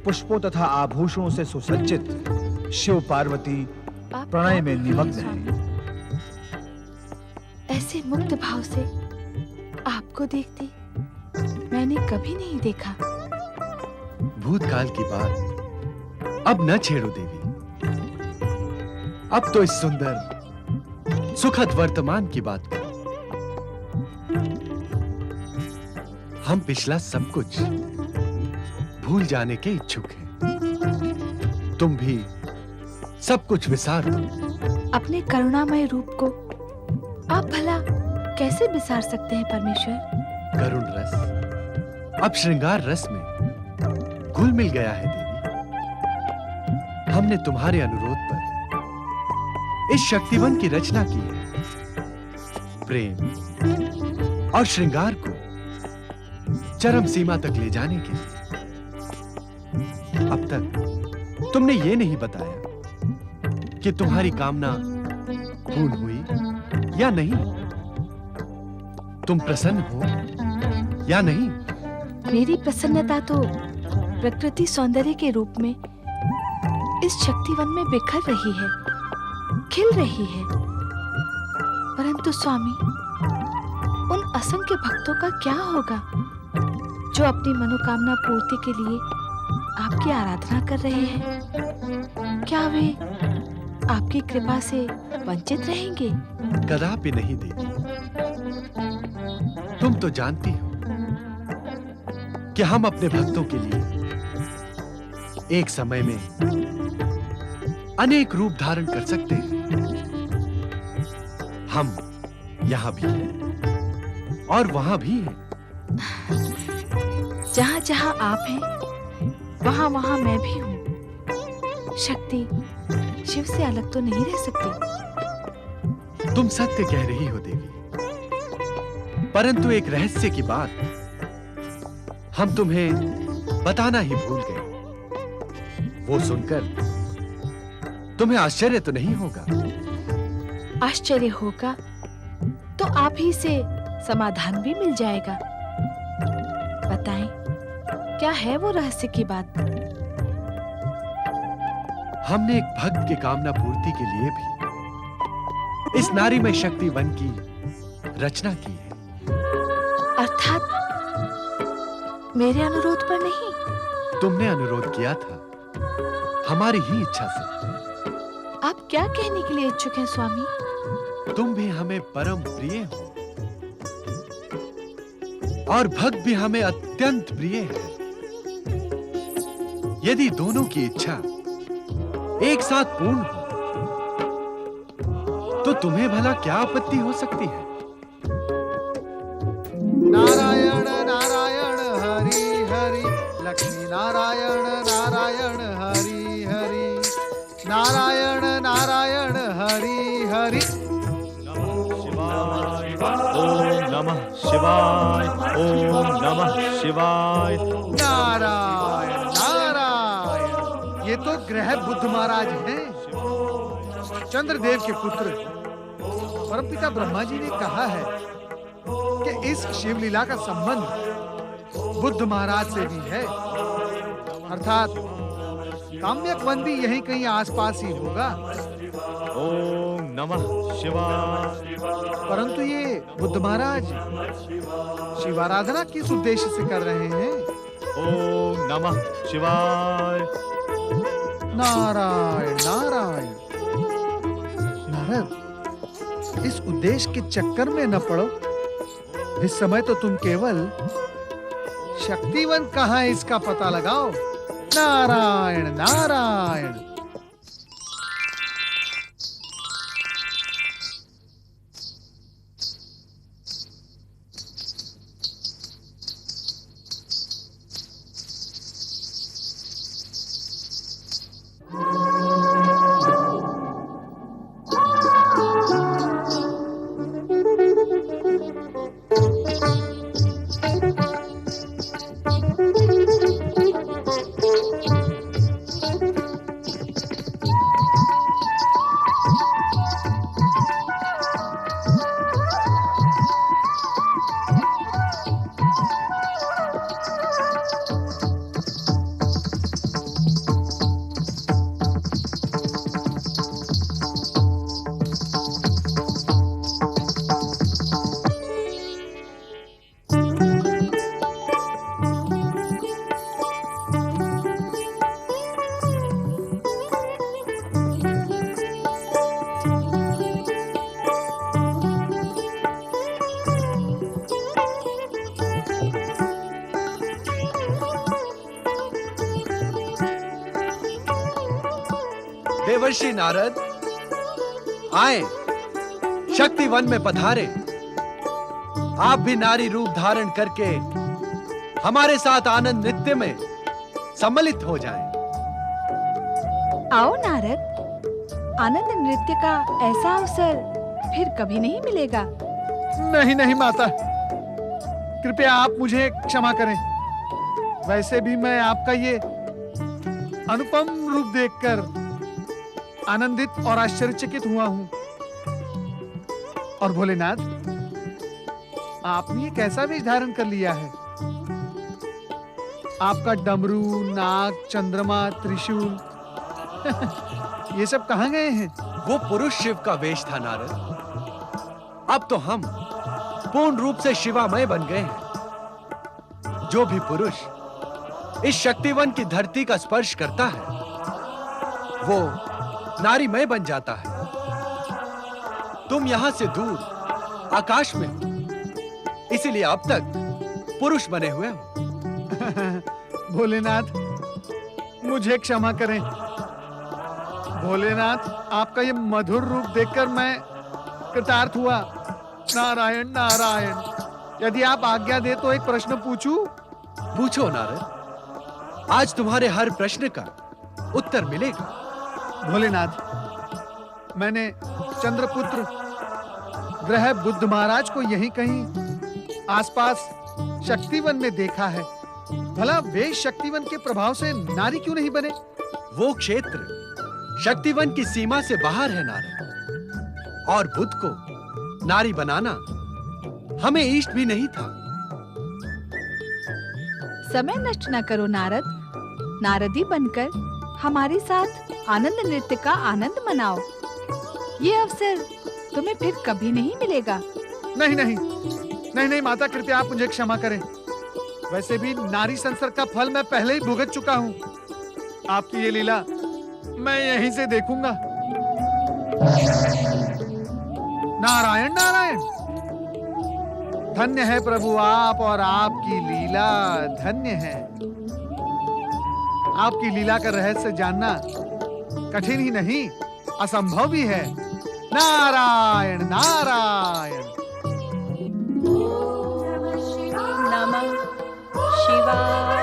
पुष्पों तथा आभूषणों से सुसज्जित शिव पार्वती प्रणय में निमग्न हैं। ऐसे मुक्त भाव से आपको देखती मैंने कभी नहीं देखा। भूतकाल की बात अब न छेड़ो देवी। अब तो इस सुंदर सुखद वर्तमान की बात करो। हम पिछला सब कुछ भूल जाने के इच्छुक हैं। तुम भी सब कुछ विसार दो। अपने करुणामय रूप को आप भला कैसे विसार सकते हैं परमेश्वर? करुण रस अब श्रृंगार रस में घुल मिल गया है देवी। हमने तुम्हारे अनुरोध पर इस शक्तिवन की रचना की है। प्रेम और श्रृंगार को चरम सीमा तक ले जाने के लिए। अब तक तुमने ये नहीं बताया कि तुम्हारी कामना पूर्ण हुई या नहीं। तुम प्रसन्न हो या नहीं? मेरी प्रसन्नता तो प्रकृति सौंदर्य के रूप में इस शक्तिवन में बिखर रही है, खिल रही है। परंतु स्वामी, उन असंख्य भक्तों का क्या होगा जो अपनी मनोकामना पूर्ति के लिए आपकी आराधना कर रहे हैं? क्या वे आपकी कृपा से वंचित रहेंगे? कदापि नहीं देवी। तुम तो जानती हो कि हम अपने भक्तों के लिए एक समय में अनेक रूप धारण कर सकते हैं। हम यहां भी हैं और वहां भी हैं। जहां जहां आप हैं वहां वहां मैं भी हूं। शक्ति शिव से अलग तो नहीं रह सकती। तुम सत्य कह रही हो देवी, परंतु एक रहस्य की बात हम तुम्हें बताना ही भूल गए। वो सुनकर तुम्हें आश्चर्य तो नहीं होगा? आश्चर्य होगा तो आप ही से समाधान भी मिल जाएगा। बताएं, क्या है वो रहस्य की बात? हमने एक भक्त की कामना पूर्ति के लिए भी इस नारीमय शक्ति वन की रचना की है। अर्थात मेरे अनुरोध पर नहीं? तुमने अनुरोध किया था, हमारी ही इच्छा से। आप क्या कहने के लिए इच्छुक हैं स्वामी? तुम भी हमें परम प्रिय हो और भक्त भी हमें अत्यंत प्रिय है। यदि दोनों की इच्छा एक साथ पूर्ण हो तो तुम्हें भला क्या आपत्ति हो सकती है? नारायण नारायण हरि हरि, लक्ष्मी नारायण नारायण हरि हरि, नारायण नारायण हरि हरि। ओम नमः शिवाय, ओम नमः शिवाय। नारायण नारायण, ये तो ग्रह बुद्ध महाराज हैं, चंद्रदेव के पुत्र। परमपिता ब्रह्मा जी ने कहा है कि इस शिवलीला का संबंध बुद्ध महाराज से भी है, अर्थात काम्यक वन भी यहीं कहीं आसपास ही होगा। ओम नमः शिवाय। परंतु ये बुद्ध महाराज शिवाराधना किस उद्देश्य से कर रहे हैं? ओम नमः शिवाय। नारायण नारायण। नारद, इस उद्देश्य के चक्कर में न पड़ो। इस समय तो तुम केवल शक्तिवन कहाँ है इसका पता लगाओ। नारायण नारायण। देवर्षि नारद, आए, शक्ति वन में पधारे। आप भी नारी रूप धारण करके हमारे साथ आनंद नृत्य में सम्मिलित हो जाएं। आओ नारद, आनंद नृत्य का ऐसा अवसर फिर कभी नहीं मिलेगा। नहीं नहीं माता, कृपया आप मुझे क्षमा करें। वैसे भी मैं आपका ये अनुपम रूप देखकर आनंदित और आश्चर्यचकित हुआ हूं। और भोलेनाथ, आपने ये कैसा वेश धारण कर लिया है? आपका डमरू, नाग, चंद्रमा, त्रिशूल ये सब कहां गए हैं? वो पुरुष शिव का वेश था नारद। अब तो हम पूर्ण रूप से शिवामय बन गए हैं। जो भी पुरुष इस शक्तिवन की धरती का स्पर्श करता है, वो नारीमय बन जाता है। तुम यहां से दूर आकाश में हो, इसीलिए अब तक पुरुष बने हुए हो। भोलेनाथ, मुझे क्षमा करें। भोलेनाथ, आपका ये मधुर रूप देखकर मैं कृतार्थ हुआ। नारायण नारायण। यदि आप आज्ञा दे तो एक प्रश्न पूछूं? पूछो नारद, आज तुम्हारे हर प्रश्न का उत्तर मिलेगा। भोलेनाथ, मैंने चंद्रपुत्र ग्रह बुद्ध महाराज को यहीं कहीं आसपास शक्तिवन में देखा है। भला वे शक्तिवन के प्रभाव से नारी क्यों नहीं बने? वो क्षेत्र शक्तिवन की सीमा से बाहर है नारद, और बुद्ध को नारी बनाना हमें इष्ट भी नहीं था। समय नष्ट न करो नारद, नारदी बनकर हमारे साथ आनंद नृत्य का आनंद मनाओ। ये अवसर तुम्हें फिर कभी नहीं मिलेगा। नहीं नहीं नहीं नहीं माता, कृपया आप मुझे क्षमा करें। वैसे भी नारी संसर्ग का फल मैं पहले ही भुगत चुका हूँ। आपकी ये लीला मैं यहीं से देखूंगा। नारायण नारायण। धन्य है प्रभु आप, और आपकी लीला धन्य है। आपकी लीला का रहस्य जानना कठिन ही नहीं, असंभव भी है। नारायण नारायण। नमः शिवाय।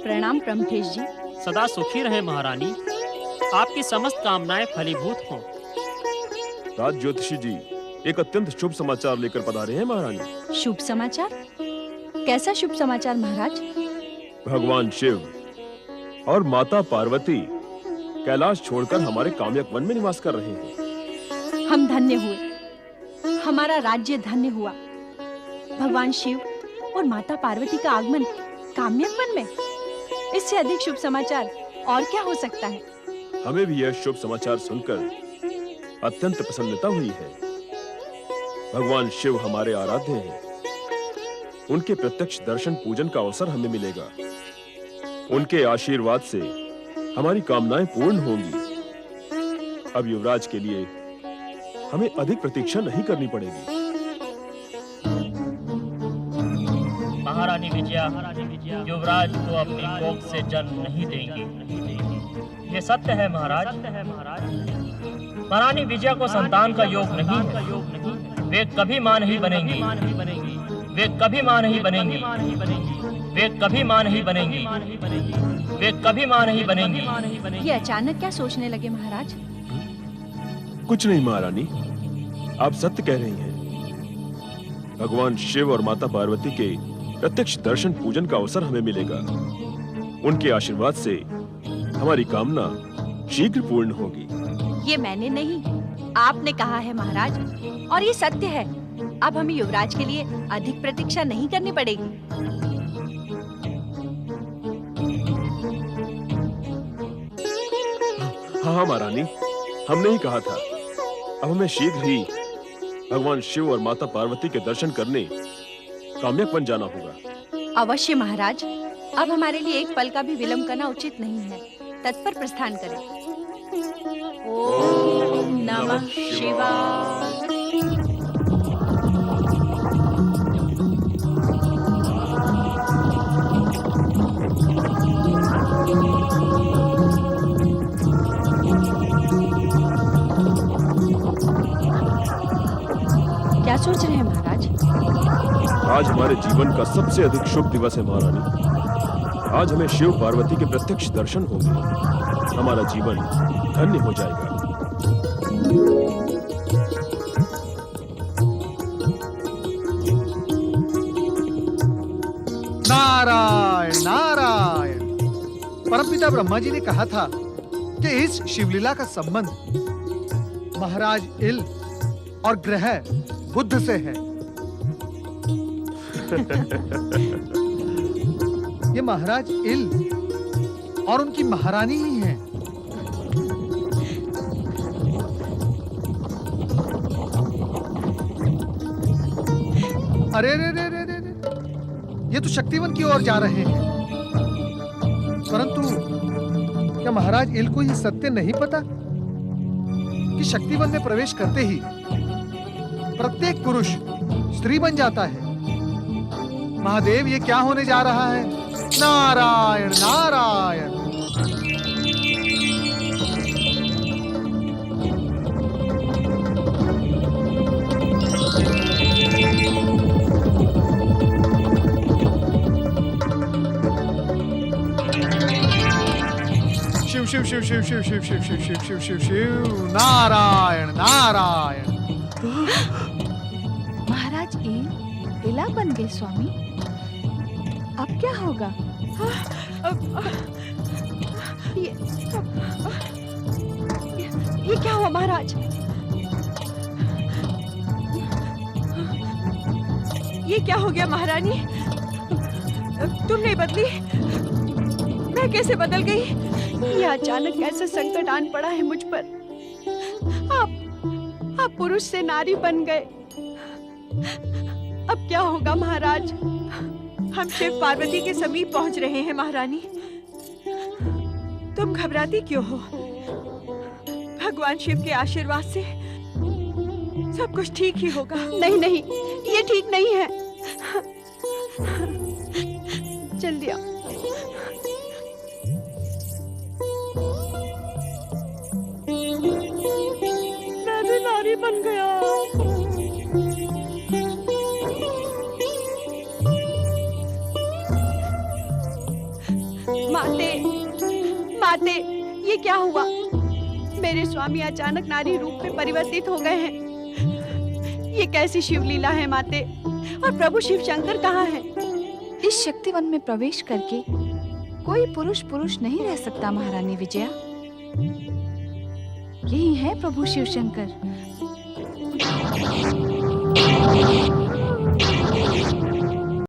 प्रणाम ब्रह्मकेश जी। सदा सुखी रहे महारानी, आपकी समस्त कामनाएं फलीभूत हों। राज ज्योतिषी जी एक अत्यंत शुभ समाचार लेकर पधारे हैं महारानी। शुभ समाचार? कैसा शुभ समाचार महाराज? भगवान शिव और माता पार्वती कैलाश छोड़कर हमारे काम्यक वन में निवास कर रहे हैं। हम धन्य हुए, हमारा राज्य धन्य हुआ। भगवान शिव और माता पार्वती का आगमन काम्यक वन में, इससे अधिक शुभ समाचार और क्या हो सकता है? हमें भी यह शुभ समाचार सुनकर अत्यंत प्रसन्नता हुई है। भगवान शिव हमारे आराध्य हैं। उनके प्रत्यक्ष दर्शन पूजन का अवसर हमें मिलेगा। उनके आशीर्वाद से हमारी कामनाएं पूर्ण होंगी। अब युवराज के लिए हमें अधिक प्रतीक्षा नहीं करनी पड़ेगी। महारानी विजया युवराज को अपनी कोख से जन्म नहीं देंगी। ये सत्य है महाराज। महारानी विजया को संतान का योग नहीं है। वे कभी मां नहीं बनेंगी। वे कभी मां नहीं बनेंगी। वे कभी मां नहीं बनेंगी। वे कभी मां नहीं बनेंगी। ये अचानक क्या सोचने लगे महाराज? कुछ नहीं महारानी, आप सत्य कह रही हैं। भगवान शिव और माता पार्वती के प्रत्यक्ष दर्शन पूजन का अवसर हमें मिलेगा। उनके आशीर्वाद से हमारी कामना शीघ्र पूर्ण होगी। ये मैंने नहीं, आपने कहा है महाराज, और ये सत्य है। अब हमें युवराज के लिए अधिक प्रतीक्षा नहीं करनी पड़ेगी। हाँ महारानी, हमने ही कहा था। अब हमें शीघ्र ही भगवान शिव और माता पार्वती के दर्शन करने काम्यक वन जाना होगा। अवश्य महाराज, अब हमारे लिए एक पल का भी विलंब करना उचित नहीं है। तत्पर प्रस्थान करें। ओम नमः शिवाय। क्या सोच रहे हैं महाराज? आज हमारे जीवन का सबसे अधिक शुभ दिवस है महारानी। आज हमें शिव पार्वती के प्रत्यक्ष दर्शन होंगे। हमारा जीवन धन्य हो जाएगा। नारायण नारायण। परमपिता ब्रह्मा जी ने कहा था कि इस शिवलीला का संबंध महाराज इल और ग्रह बुध से है। ये महाराज इल और उनकी महारानी ही हैं। अरे रे रे रे रे रे, ये तो शक्तिवन की ओर जा रहे हैं। परंतु क्या महाराज इल को ये सत्य नहीं पता कि शक्तिवन में प्रवेश करते ही प्रत्येक पुरुष स्त्री बन जाता है? महादेव, ये क्या होने जा रहा है? नारायण नारायण। शिव शिव शिव शिव शिव शिव शिव शिव शिव शिव शिव शिव। नारायण नारायण। महाराज इला बन गए स्वामी। अब क्या होगा? ये क्या हुआ महाराज? ये क्या हो गया महारानी? तुम नहीं बदली, मैं कैसे बदल गई? ये अचानक कैसे संकट आन पड़ा है मुझ पर। आप पुरुष से नारी बन गए। अब क्या होगा महाराज? हम शिव पार्वती के समीप पहुंच रहे हैं महारानी। तुम घबराती क्यों हो? भगवान शिव के आशीर्वाद से सब कुछ ठीक ही होगा। नहीं नहीं, ये ठीक नहीं है। जल्दी आओ। मैं भी नारी बन गया। माते, ये क्या हुआ? मेरे स्वामी अचानक नारी रूप में परिवर्तित हो गए हैं। ये कैसी शिवलीला है माते? और प्रभु शिव शंकर कहाँ हैं? इस शक्तिवन में प्रवेश करके कोई पुरुष नहीं रह सकता महारानी विजया। यही है प्रभु शिव शंकर।